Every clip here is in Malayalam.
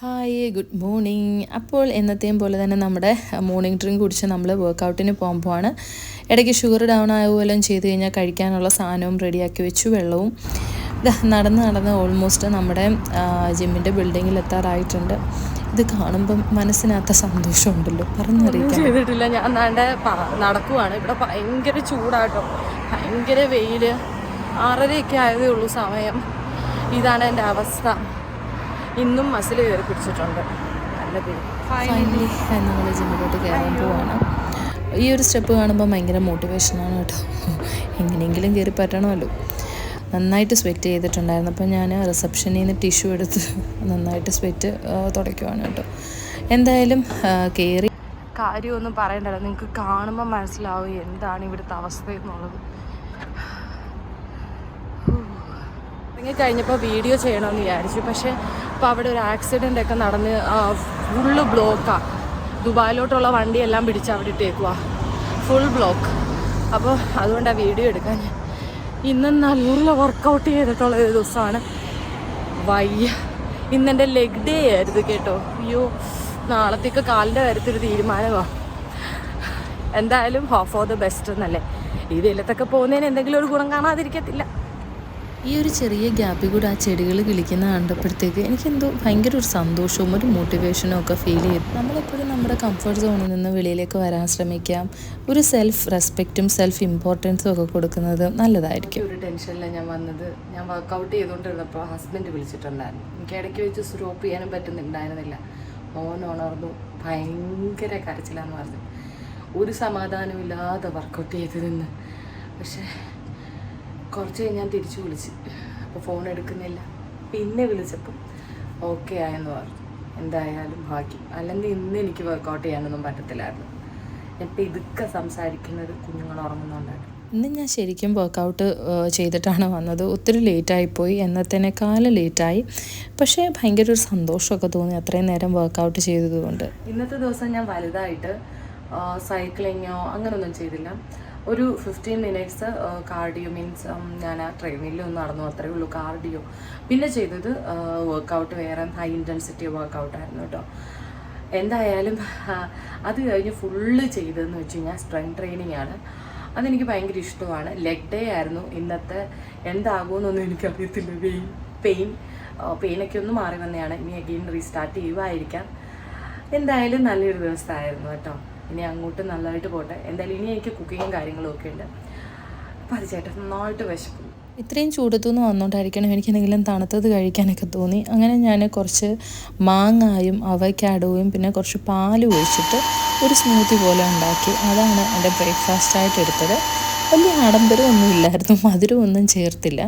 Hi, good morning. അപ്പോൾ എന്നത്തെയും പോലെ തന്നെ നമ്മുടെ മോർണിംഗ് ഡ്രിങ്ക് കുടിച്ച് നമ്മൾ വർക്കൗട്ടിന് പോകുമ്പോഴാണ് ഇടയ്ക്ക് ഷുഗർ ഡൗൺ ആവുകയെല്ലാം ചെയ്ത് കഴിഞ്ഞാൽ കഴിക്കാനുള്ള സാധനവും റെഡിയാക്കി വെച്ചു, വെള്ളവും. നടന്ന് ഓൾമോസ്റ്റ് നമ്മുടെ ജിമ്മിൻ്റെ ബിൽഡിങ്ങിൽ എത്താറായിട്ടുണ്ട്. ഇത് കാണുമ്പം മനസ്സിനകത്ത സന്തോഷമുണ്ടല്ലോ, പറഞ്ഞറിയിക്കാൻ ചെയ്തിട്ടില്ല. ഞാൻ നടക്കുവാണ്. ഇവിടെ ഭയങ്കര ചൂടാട്ടോ, ഭയങ്കര വെയിൽ. 6:30 ആയതേ ഉള്ളൂ സമയം. ഇതാണ് എൻ്റെ അവസ്ഥ. ഇന്നും മസിൽ കയറി പിടിച്ചിട്ടുണ്ട്. നല്ല പേര്. ഫൈനലി നമ്മൾ ജിമ്മിലോട്ട് കയറാൻ പോവാണ്. ഈ ഒരു സ്റ്റെപ്പ് കാണുമ്പോൾ ഭയങ്കര മോട്ടിവേഷനാണ് കേട്ടോ. എങ്ങനെയെങ്കിലും കയറി പറ്റണമല്ലോ. നന്നായിട്ട് സ്വെറ്റ് ചെയ്തിട്ടുണ്ടായിരുന്നു. അപ്പോൾ ഞാൻ റിസപ്ഷനിൽ നിന്ന് ടിഷ്യൂ എടുത്ത് നന്നായിട്ട് സ്വെറ്റ് തുടയ്ക്കുവാണ് കേട്ടോ. എന്തായാലും കയറി. കാര്യമൊന്നും പറയണ്ടല്ലോ, നിങ്ങൾക്ക് കാണുമ്പോൾ മനസ്സിലാവും എന്താണ് ഇവിടുത്തെ അവസ്ഥ എന്നുള്ളത്. കഴിഞ്ഞപ്പോൾ വീഡിയോ ചെയ്യണമെന്ന് വിചാരിച്ചു. പക്ഷേ അപ്പോൾ അവിടെ ഒരു ആക്സിഡൻ്റ് ഒക്കെ നടന്ന് ഫുള്ള് ബ്ലോക്കാണ്. ദുബായിലോട്ടുള്ള വണ്ടിയെല്ലാം പിടിച്ച് അവിടെ ഇട്ടേക്കുക, ഫുൾ ബ്ലോക്ക്. അപ്പോൾ അതുകൊണ്ടാണ് വീഡിയോ എടുക്കാൻ. ഇന്ന് നല്ല വർക്കൗട്ട് ചെയ്തിട്ടുള്ള ഒരു ദിവസമാണ്. വയ്യ. ഇന്നെൻ്റെ ലെഗ് ഡേ ആയിരുന്നു കേട്ടോ. അയ്യോ, നാളത്തേക്ക് കാലിൻ്റെ കാര്യത്തിലൊരു തീരുമാനമാണ്. എന്തായാലും ഹോപ്പ് ഫോർ ദ ബെസ്റ്റ് എന്നല്ലേ. ഈ വെയിലത്തൊക്കെ പോകുന്നതിന് എന്തെങ്കിലും ഒരു ഗുണം കാണാതിരിക്കത്തില്ല. ഈ ഒരു ചെറിയ ഗ്യാപ്പിൽ കൂടെ ആ ചെടികൾ കിളിക്കുന്ന കണ്ടപ്പോഴത്തേക്ക് എനിക്കെന്തോ ഭയങ്കര ഒരു സന്തോഷവും ഒരു മോട്ടിവേഷനും ഒക്കെ ഫീൽ ചെയ്തു. നമ്മളെപ്പോഴും നമ്മുടെ കംഫർട്ട് സോണിൽ നിന്ന് വെളിയിലേക്ക് വരാൻ ശ്രമിക്കാം. ഒരു സെൽഫ് റെസ്പെക്റ്റും സെൽഫ് ഇമ്പോർട്ടൻസും ഒക്കെ കൊടുക്കുന്നത് നല്ലതായിരിക്കും. ഒരു ടെൻഷനിലാണ് ഞാൻ വന്നത്. ഞാൻ വർക്കൗട്ട് ചെയ്തുകൊണ്ടിരുന്നപ്പോൾ ഹസ്ബൻഡ് വിളിച്ചിട്ടുണ്ടായിരുന്നു. എനിക്ക് ഇടയ്ക്ക് വെച്ച് സ്റ്റോപ്പ് ചെയ്യാനും പറ്റുന്നുണ്ടായിരുന്നില്ല. മോൻ ഉണർന്നു, ഭയങ്കര കരച്ചിലാന്ന് പറഞ്ഞു. ഒരു സമാധാനമില്ലാതെ വർക്കൗട്ട് ചെയ്ത് നിന്ന്. പക്ഷേ കുറച്ച് കഴിഞ്ഞ് ഞാൻ തിരിച്ചു വിളിച്ച്, അപ്പോൾ ഫോൺ എടുക്കുന്നില്ല. പിന്നെ വിളിച്ചപ്പോൾ ഓക്കെ ആയെന്ന് പറഞ്ഞു. എന്തായാലും ഭാഗ്യം, അല്ലെങ്കിൽ ഇന്ന് എനിക്ക് വർക്കൗട്ട് ചെയ്യാനൊന്നും പറ്റത്തില്ലായിരുന്നു. ഇപ്പോൾ ഇതൊക്കെ സംസാരിക്കുന്നത് കുഞ്ഞുങ്ങൾ ഉറങ്ങുന്നുണ്ടായിരുന്നു. ഇന്ന് ഞാൻ ശരിക്കും വർക്കൗട്ട് ചെയ്തിട്ടാണ് വന്നത്. ഒത്തിരി ലേറ്റായിപ്പോയി, എന്നത്തേനേക്കാളും ലേറ്റായി. പക്ഷേ ഭയങ്കര ഒരു സന്തോഷമൊക്കെ തോന്നി അത്രയും നേരം വർക്കൗട്ട് ചെയ്തതുകൊണ്ട്. ഇന്നത്തെ ദിവസം ഞാൻ വലുതായിട്ട് സൈക്ലിങ്ങോ അങ്ങനെയൊന്നും ചെയ്തില്ല. ഒരു 15 മിനിറ്റ്സ് കാർഡിയോ, മീൻസ് ഞാൻ ആ ട്രെയിനിലൊന്നും നടന്നു, അത്രയേ ഉള്ളൂ കാർഡിയോ. പിന്നെ ചെയ്തത് വർക്കൗട്ട് വേറെ ഹൈ ഇൻറ്റൻസിറ്റി വർക്കൗട്ടായിരുന്നു കേട്ടോ. എന്തായാലും അത് കഴിഞ്ഞ് ഫുള്ള് ചെയ്തതെന്ന് വെച്ച് കഴിഞ്ഞാൽ സ്ട്രെങ്ത് ട്രെയിനിങ് ആണ്. അതെനിക്ക് ഭയങ്കര ഇഷ്ടമാണ്. ലെഗ് ഡേ ആയിരുന്നു ഇന്നത്തെ. എന്താകുമെന്നൊന്നും എനിക്കറിയത്തില്ല. പെയിനൊക്കെ ഒന്ന് മാറി വന്നതാണ്. ഇനി അഗെയിൻ റീസ്റ്റാർട്ട് ചെയ്യുമായിരിക്കാം. എന്തായാലും നല്ലൊരു ദിവസമായിരുന്നു കേട്ടോ. ഇനി അങ്ങോട്ട് നല്ലതായിട്ട് പോട്ടെ. എന്തായാലും ഇനി എനിക്ക് കുക്കിങ്ങും കാര്യങ്ങളും ഒക്കെ ഉണ്ട്. അപ്പോൾ അത് ചേട്ടൻ നന്നായിട്ട് വിശക്കും. ഇത്രയും ചൂടത്തുനിന്ന് വന്നുകൊണ്ടായിരിക്കണം എനിക്ക് എന്തെങ്കിലും തണുത്തത് കഴിക്കാനൊക്കെ തോന്നി. അങ്ങനെ ഞാൻ കുറച്ച് മാങ്ങായും അവക്കാഡോയും പിന്നെ കുറച്ച് പാലും ഒഴിച്ചിട്ട് ഒരു സ്മൂത്തി പോലെ ഉണ്ടാക്കി. അതാണ് എൻ്റെ ബ്രേക്ക്ഫാസ്റ്റായിട്ട് എടുത്തത്. വലിയ ആഡംബരമൊന്നും ഇല്ലായിരുന്നു, മധുരമൊന്നും ചേർത്തില്ല.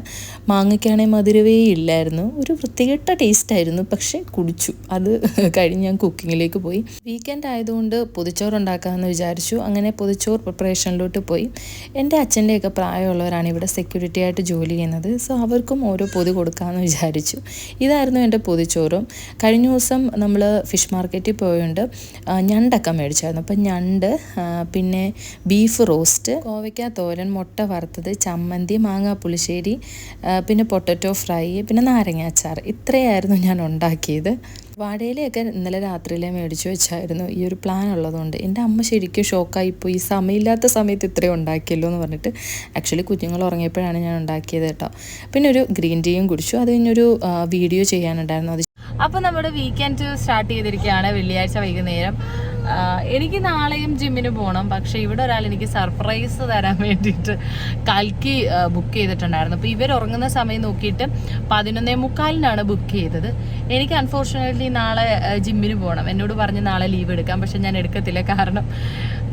മാങ്ങയ്ക്കാണെങ്കിൽ മധുരവേ ഇല്ലായിരുന്നു. ഒരു വൃത്തികെട്ട ടേസ്റ്റായിരുന്നു. പക്ഷേ കുടിച്ചു. അത് കഴിഞ്ഞ് ഞാൻ കുക്കിങ്ങിലേക്ക് പോയി. വീക്കെൻഡ് ആയതുകൊണ്ട് പൊതിച്ചോറ് ഉണ്ടാക്കാമെന്ന് വിചാരിച്ചു. അങ്ങനെ പൊതിച്ചോറ് പ്രിപ്പറേഷനിലോട്ട് പോയി. എൻ്റെ അച്ഛൻ്റെയൊക്കെ പ്രായമുള്ളവരാണ് ഇവിടെ സെക്യൂരിറ്റി ആയിട്ട് ജോലി ചെയ്യുന്നത്. സോ അവർക്കും ഓരോ പൊതി കൊടുക്കാമെന്ന് വിചാരിച്ചു. ഇതായിരുന്നു എൻ്റെ പൊതിച്ചോറും. കഴിഞ്ഞ ദിവസം നമ്മൾ ഫിഷ് മാർക്കറ്റിൽ പോയുണ്ട് ഞണ്ടൊക്കെ മേടിച്ചായിരുന്നു. അപ്പം ഞണ്ട്, പിന്നെ ബീഫ് റോസ്റ്റ്, കോവയ്ക്ക തോരൻ, മുട്ട വറുത്തത്, ചമ്മന്തി, മാങ്ങാ പുളിശ്ശേരി, പിന്നെ പൊട്ടറ്റോ ഫ്രൈ, പിന്നെ നാരങ്ങ അച്ചാർ. ഇത്രയായിരുന്നു ഞാൻ ഉണ്ടാക്കിയത്. വാഴയിലയൊക്കെ ഇന്നലെ രാത്രിയിലെ മേടിച്ചു വെച്ചായിരുന്നു ഈ ഒരു പ്ലാൻ ഉള്ളതുകൊണ്ട്. എൻ്റെ അമ്മ ശരിക്കും ഷോക്കായിപ്പോയി. സമയമില്ലാത്ത സമയത്ത് ഇത്രയും ഉണ്ടാക്കിയല്ലോ എന്ന് പറഞ്ഞിട്ട്. ആക്ച്വലി കുഞ്ഞുങ്ങൾ ഉറങ്ങിയപ്പോഴാണ് ഞാൻ ഉണ്ടാക്കിയത് കേട്ടോ. പിന്നെ ഒരു ഗ്രീൻ ടീയും കുടിച്ചു. അത് കഴിഞ്ഞൊരു വീഡിയോ ചെയ്യാനുണ്ടായിരുന്നു. അത് അപ്പോൾ നമ്മുടെ വീക്കെൻഡ് സ്റ്റാർട്ട് ചെയ്തിരിക്കുകയാണ്. വെള്ളിയാഴ്ച വൈകുന്നേരം. എനിക്ക് നാളെയും ജിമ്മിന് പോകണം. പക്ഷേ ഇവിടെ ഒരാൾ എനിക്ക് സർപ്രൈസ് തരാൻ വേണ്ടിയിട്ട് കൽക്കി ബുക്ക് ചെയ്തിട്ടുണ്ടായിരുന്നു. അപ്പോൾ ഇവർ ഉറങ്ങുന്ന സമയം നോക്കിയിട്ട് 11:45 ബുക്ക് ചെയ്തത്. എനിക്ക് അൺഫോർച്ചുനേറ്റ്ലി നാളെ ജിമ്മിന് പോകണം. എന്നോട് പറഞ്ഞ് നാളെ ലീവ് എടുക്കാം. പക്ഷെ ഞാൻ എടുക്കത്തില്ല. കാരണം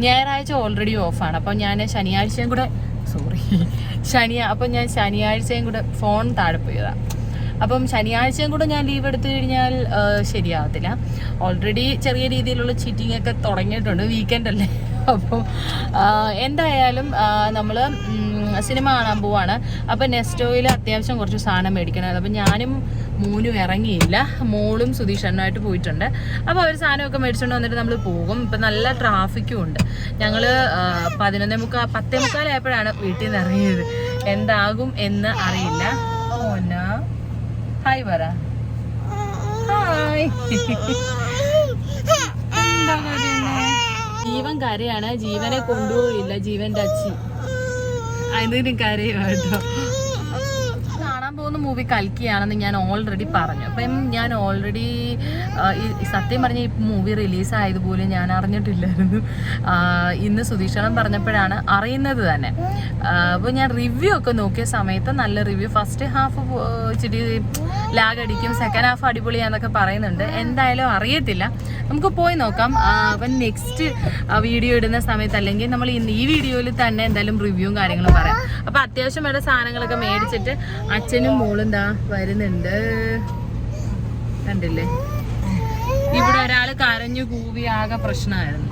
ഞായറാഴ്ച ഓൾറെഡി ഓഫാണ്. അപ്പോൾ ഞാൻ ശനിയാഴ്ചയും കൂടെ അപ്പോൾ ഞാൻ ശനിയാഴ്ചയും കൂടെ ഫോൺ താഴെ പോയതാണ്. അപ്പം ശനിയാഴ്ചയും കൂടെ ഞാൻ ലീവ് എടുത്തു കഴിഞ്ഞാൽ ശരിയാകത്തില്ല. ഓൾറെഡി ചെറിയ രീതിയിലുള്ള ചീറ്റിംഗ് ഒക്കെ തുടങ്ങിയിട്ടുണ്ട്. വീക്കെൻഡ് അല്ലേ. അപ്പോൾ എന്തായാലും നമ്മൾ സിനിമ കാണാൻ പോവാണ്. അപ്പോൾ നെസ്റ്റോയിൽ അത്യാവശ്യം കുറച്ച് സാധനം മേടിക്കണമായിരുന്നു. അപ്പോൾ ഞാനും മോനും ഇറങ്ങിയില്ല. മോളും സുധീഷണ്ണുമായിട്ട് പോയിട്ടുണ്ട്. അപ്പോൾ അവർ സാധനമൊക്കെ മേടിച്ചുകൊണ്ട് വന്നിട്ട് നമ്മൾ പോകും. ഇപ്പം നല്ല ട്രാഫിക്കും ഉണ്ട്. ഞങ്ങൾ 10:45 ആയപ്പോഴാണ് വീട്ടിൽ നിന്ന് ഇറങ്ങിയത്. എന്താകും എന്ന് അറിയില്ല. ഹായ് പറ. ഹായ്. ജീവൻ കരയാണ്, ജീവനെ കൊണ്ടുപോയില്ല ജീവന്റെ അച്ഛൻ, അതിന് കരയോ കേട്ടോ. കാണാൻ പോകുന്ന മൂവി കൽക്കിയാണെന്ന് ഞാൻ ഓൾറെഡി പറഞ്ഞു. അപ്പം ഞാൻ ഓൾറെഡി സത്യം പറഞ്ഞ ഈ മൂവി റിലീസായതുപോലും ഞാൻ അറിഞ്ഞിട്ടില്ലായിരുന്നു. ഇന്ന് സുധീഷണം പറഞ്ഞപ്പോഴാണ് അറിയുന്നത് തന്നെ. അപ്പോൾ ഞാൻ റിവ്യൂ ഒക്കെ നോക്കിയ സമയത്ത് നല്ല റിവ്യൂ, ഫസ്റ്റ് ഹാഫ് ഇച്ചിരി ലാഗ് അടിക്കും, സെക്കൻഡ് ഹാഫ് അടിപൊളിയാന്നൊക്കെ പറയുന്നുണ്ട്. എന്തായാലും അറിയത്തില്ല, നമുക്ക് പോയി നോക്കാം. അപ്പം നെക്സ്റ്റ് വീഡിയോ ഇടുന്ന സമയത്ത്, അല്ലെങ്കിൽ നമ്മൾ ഈ വീഡിയോയിൽ തന്നെ എന്തായാലും റിവ്യൂവും കാര്യങ്ങളും പറയാം. അപ്പം അത്യാവശ്യം വേണ്ട സാധനങ്ങളൊക്കെ മേടിച്ചിട്ട് അച്ഛനും മോളും ദാ വരുന്നുണ്ട്. കണ്ടില്ലേ, ഇവിടെ ഒരാൾ കരഞ്ഞു കൂവി ആകെ പ്രശ്നമായിരുന്നു.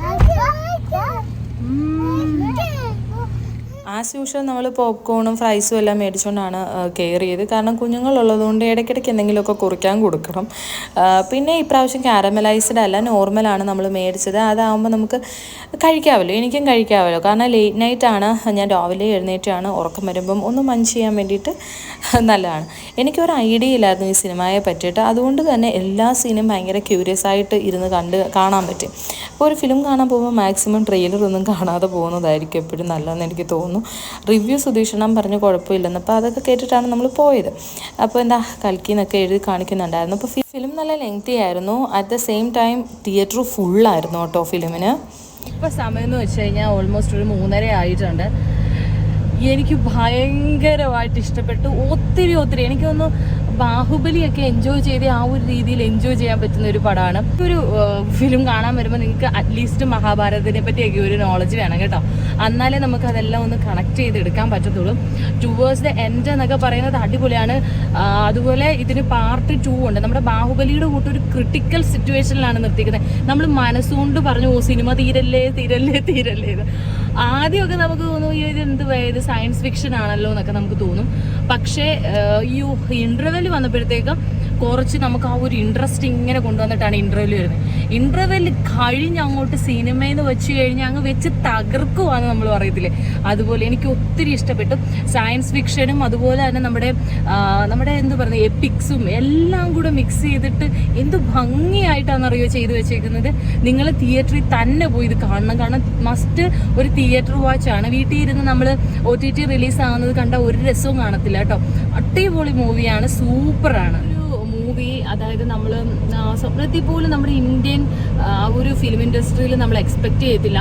ആസ് യൂഷ്വൽ നമ്മൾ പോപ്കോണും ഫ്രൈസും എല്ലാം മേടിച്ചുകൊണ്ടാണ് കെയർ ചെയ്ത്. കാരണം കുഞ്ഞുങ്ങളുള്ളതുകൊണ്ട് ഇടയ്ക്കിടയ്ക്ക് എന്തെങ്കിലുമൊക്കെ കുറിക്കാൻ കൊടുക്കണം. പിന്നെ ഇപ്രാവശ്യം കാരമലൈസ്ഡ് അല്ല, നോർമലാണ് നമ്മൾ മേടിച്ചത്. അതാകുമ്പോൾ നമുക്ക് കഴിക്കാമല്ലോ, എനിക്കും കഴിക്കാമല്ലോ. കാരണം ലേറ്റ് നൈറ്റാണ്, ഞാൻ രാവിലെ എഴുന്നേറ്റാണ്, ഉറക്കം വരുമ്പം ഒന്ന് മഞ്ച് ചെയ്യാൻ വേണ്ടിയിട്ട് നല്ലതാണ്. എനിക്കൊരു ഐഡിയ ഇല്ലായിരുന്നു ഈ സിനിമയെ പറ്റിയിട്ട്. അതുകൊണ്ട് തന്നെ എല്ലാ സീനും ഭയങ്കര ക്യൂരിയസ് ആയിട്ട് ഇരുന്ന് കാണാൻ പറ്റും. അപ്പോൾ ഒരു ഫിലിം കാണാൻ പോകുമ്പോൾ മാക്സിമം ട്രെയിലറൊന്നും കാണാതെ പോകുന്നതായിരിക്കും എപ്പോഴും നല്ലതെന്ന് എനിക്ക് തോന്നുന്നു. റിവ്യൂ സുധീഷണം പറഞ്ഞ് കുഴപ്പമില്ലെന്ന്, അപ്പോൾ അതൊക്കെ കേട്ടിട്ടാണ് നമ്മൾ പോയത്. അപ്പോൾ എന്താ കൽക്കി എന്നൊക്കെ എഴുതി കാണിക്കുന്നുണ്ടായിരുന്നു. അപ്പോൾ ഫിലിം നല്ല ലെങ്തി ആയിരുന്നു. At the same time theatre ഫുള്ളായിരുന്നു കേട്ടോ ഫിലിമിന്. ഇപ്പോൾ സമയം എന്ന് വെച്ച് കഴിഞ്ഞാൽ ഓൾമോസ്റ്റ് ഒരു 3:30 ആയിട്ടുണ്ട്. എനിക്ക് ഭയങ്കരമായിട്ട് ഇഷ്ടപ്പെട്ടു, ഒത്തിരി. എനിക്കൊന്ന് ബാഹുബലിയൊക്കെ എൻജോയ് ചെയ്ത് ആ ഒരു രീതിയിൽ എൻജോയ് ചെയ്യാൻ പറ്റുന്ന ഒരു പടമാണ്. ഒരു ഫിലിം കാണാൻ വരുമ്പോൾ നിങ്ങൾക്ക് അറ്റ്ലീസ്റ്റ് മഹാഭാരതത്തിനെ പറ്റിയൊക്കെ ഒരു നോളജ് വേണം കേട്ടോ. എന്നാലേ നമുക്ക് അതെല്ലാം ഒന്ന് കണക്ട് ചെയ്തെടുക്കാൻ പറ്റത്തുള്ളൂ. ടുവേഴ്സ് ദ എൻഡ് എന്നൊക്കെ പറയുന്നത് അടിപൊളിയാണ്. അതുപോലെ ഇതിന് പാർട്ട് 2 ഉണ്ട്. നമ്മുടെ ബാഹുബലിയുടെ കൂട്ടൊരു ക്രിട്ടിക്കൽ സിറ്റുവേഷനിലാണ് നിർത്തിക്കുന്നത്. നമ്മൾ മനസ്സുകൊണ്ട് പറഞ്ഞു സിനിമ തീരല്ലേ എന്ന്. ആദ്യമൊക്കെ നമുക്ക് തോന്നും ഇത് ഇത് സയൻസ് ഫിക്ഷൻ ആണല്ലോ എന്നൊക്കെ നമുക്ക് തോന്നും. പക്ഷേ ഈ ഇൻ്റർവെൽ വന്നപ്പോഴത്തേക്കും കുറച്ച് നമുക്ക് ആ ഒരു ഇൻട്രസ്റ്റ് ഇങ്ങനെ കൊണ്ടുവന്നിട്ടാണ് ഇൻ്റർവെൽ വരുന്നത്. ഇൻ്റർവെൽ കഴിഞ്ഞ് അങ്ങോട്ട് സിനിമയെന്ന് വെച്ച് കഴിഞ്ഞാൽ അങ്ങ് വെച്ച് തകർക്കുവാന്ന് നമ്മൾ പറയത്തില്ലേ, അതുപോലെ എനിക്ക് ഒത്തിരി ഇഷ്ടപ്പെട്ടു. സയൻസ് ഫിക്ഷനും അതുപോലെ തന്നെ നമ്മുടെ എന്ത് പറയുന്നത് എപ്പിക്സും എല്ലാം കൂടെ മിക്സ് ചെയ്തിട്ട് എന്ത് ഭംഗിയായിട്ടാണെന്നറിയോ ചെയ്തു വെച്ചേക്കുന്നത്. നിങ്ങൾ തിയേറ്ററിൽ തന്നെ പോയി ഇത് കാണണം. കാരണം മസ്റ്റ് ഒരു തിയേറ്റർ വാച്ചാണ്. വീട്ടിൽ ഇരുന്ന് നമ്മൾ OTT റിലീസ് ആകുന്നത് കണ്ട ഒരു രസവും കാണത്തില്ല കേട്ടോ. അടിപൊളി മൂവിയാണ്, സൂപ്പറാണ് മൂവി. അതായത് നമ്മൾ സ്വപ്നത്തിൽ പോലും നമ്മുടെ ഇന്ത്യൻ ഒരു ഫിലിം ഇൻഡസ്ട്രിയിൽ നമ്മൾ എക്സ്പെക്റ്റ് ചെയ്യത്തില്ല.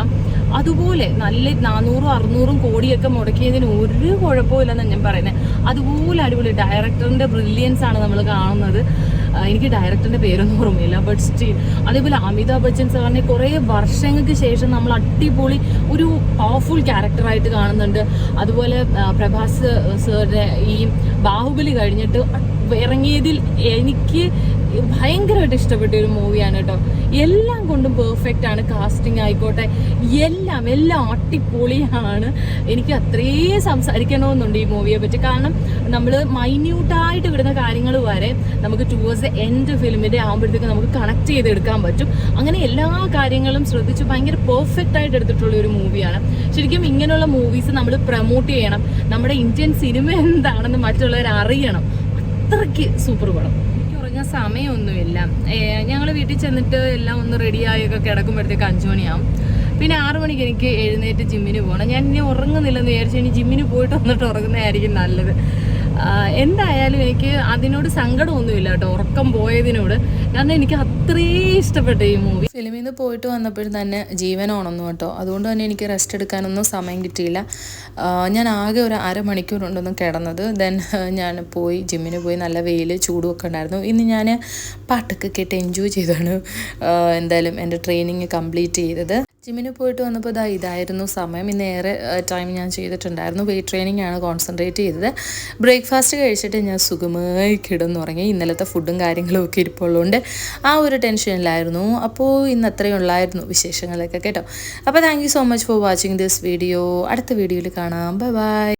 അതുപോലെ നല്ല 400-600 കോടിയൊക്കെ മുടക്കിയതിന് ഒരു കുഴപ്പമില്ലെന്നാണ് ഞാൻ പറയുന്നത്. അതുപോലെ അടിപൊളി ഡയറക്ടറിൻ്റെ ബ്രില്യൻസ് ആണ് നമ്മൾ കാണുന്നത്. എനിക്ക് ഡയറക്ടറിൻ്റെ പേരൊന്നും ഓർമ്മയില്ല, ബട്ട് സ്റ്റിൽ. അതേപോലെ അമിതാഭ് ബച്ചൻ സാറിനെ കുറേ വർഷങ്ങൾക്ക് ശേഷം നമ്മൾ അടിപൊളി ഒരു പവർഫുൾ ക്യാരക്ടറായിട്ട് കാണുന്നുണ്ട്. അതുപോലെ പ്രഭാസ് സാറിൻ്റെ ഈ ബാഹുബലി കഴിഞ്ഞിട്ട് ഇറങ്ങിയതിൽ എനിക്ക് ഭയങ്കരമായിട്ട് ഇഷ്ടപ്പെട്ട ഒരു മൂവിയാണ് കേട്ടോ. എല്ലാം കൊണ്ടും പെർഫെക്റ്റ് ആണ്. കാസ്റ്റിംഗ് ആയിക്കോട്ടെ, എല്ലാം അടിപൊളിയാണ്. എനിക്ക് അത്രയും സംസാരിക്കണമെന്നുണ്ട് ഈ മൂവിയെ പറ്റി. കാരണം നമ്മൾ മൈന്യൂട്ടായിട്ട് വിടുന്ന കാര്യങ്ങൾ വരെ നമുക്ക് ടുവേഴ്സ് ദ എൻഡ് ഫിലിമിൻ്റെ ആകുമ്പോഴത്തേക്ക് നമുക്ക് കണക്ട് ചെയ്തെടുക്കാൻ പറ്റും. അങ്ങനെ എല്ലാ കാര്യങ്ങളും ശ്രദ്ധിച്ച് ഭയങ്കര പെർഫെക്റ്റ് ആയിട്ട് എടുത്തിട്ടുള്ള ഒരു മൂവിയാണ്. ശരിക്കും ഇങ്ങനെയുള്ള മൂവീസ് നമ്മൾ പ്രൊമോട്ട് ചെയ്യണം. നമ്മുടെ ഇന്ത്യൻ സിനിമ എന്താണെന്ന് മറ്റുള്ളവർ അറിയണം. അത്രയ്ക്ക് സൂപ്പർ പടം. ഉറങ്ങാൻ സമയമൊന്നുമില്ല. ഞങ്ങൾ വീട്ടിൽ ചെന്നിട്ട് എല്ലാം ഒന്ന് റെഡിയായൊക്കെ കിടക്കുമ്പോഴത്തേക്ക് 5 മണിയാവും. പിന്നെ 6 മണിക്ക് എനിക്ക് എഴുന്നേറ്റ് ജിമ്മിന് പോകണം. ഞാൻ ഇനി ഉറങ്ങുന്നില്ലെന്ന് വിചാരിച്ചു ഇനി ജിമ്മിന് പോയിട്ട് വന്നിട്ട് ഉറങ്ങുന്നതായിരിക്കും നല്ലത്. എന്തായാലും എനിക്ക് അതിനോട് സങ്കടമൊന്നുമില്ല കേട്ടോ, ഉറക്കം പോയതിനോട്. കാരണം എനിക്ക് അത്രയും ഇഷ്ടപ്പെട്ടു ഈ മൂവി. ഫിലിമിൽ നിന്ന് പോയിട്ട് വന്നപ്പോഴും തന്നെ ജീവൻ ഉണർന്നു കേട്ടോ. അതുകൊണ്ട് തന്നെ എനിക്ക് റെസ്റ്റ് എടുക്കാനൊന്നും സമയം കിട്ടിയില്ല. ഞാൻ ആകെ ഒരു അരമണിക്കൂർ കൊണ്ടൊന്നും കിടന്നത്. ദെൻ ഞാൻ ജിമ്മിന് പോയി. നല്ല വെയിൽ ചൂടുമൊക്കെ ഉണ്ടായിരുന്നു. ഇന്ന് ഞാൻ പാട്ടൊക്കെ കേട്ട് എൻജോയ് ചെയ്താണ് എന്തായാലും എൻ്റെ ട്രെയിനിങ് കംപ്ലീറ്റ് ചെയ്തത്. ജിമ്മിന് പോയിട്ട് വന്നപ്പോൾ ഇതായിരുന്നു സമയം. ഇന്ന് ഏറെ ടൈം ഞാൻ ചെയ്തിട്ടുണ്ടായിരുന്നു. വെയിറ്റ് ട്രെയിനിങ് ആണ് കോൺസെൻട്രേറ്റ് ചെയ്തത്. ബ്രേക്ക്ഫാസ്റ്റ് കഴിച്ചിട്ട് ഞാൻ സുഖമായി കിടന്നുറങ്ങി. ഇന്നലത്തെ ഫുഡും കാര്യങ്ങളും ഒക്കെ ഇരിപ്പുള്ളതുകൊണ്ട് ആ ഒരു ടെൻഷനിലായിരുന്നു. അപ്പോൾ ഇന്ന് അത്രയും ഉള്ളായിരുന്നു വിശേഷങ്ങളൊക്കെ കേട്ടോ. അപ്പോൾ thank you so much for watching this video. അടുത്ത വീഡിയോയിൽ കാണാം. Bye bye.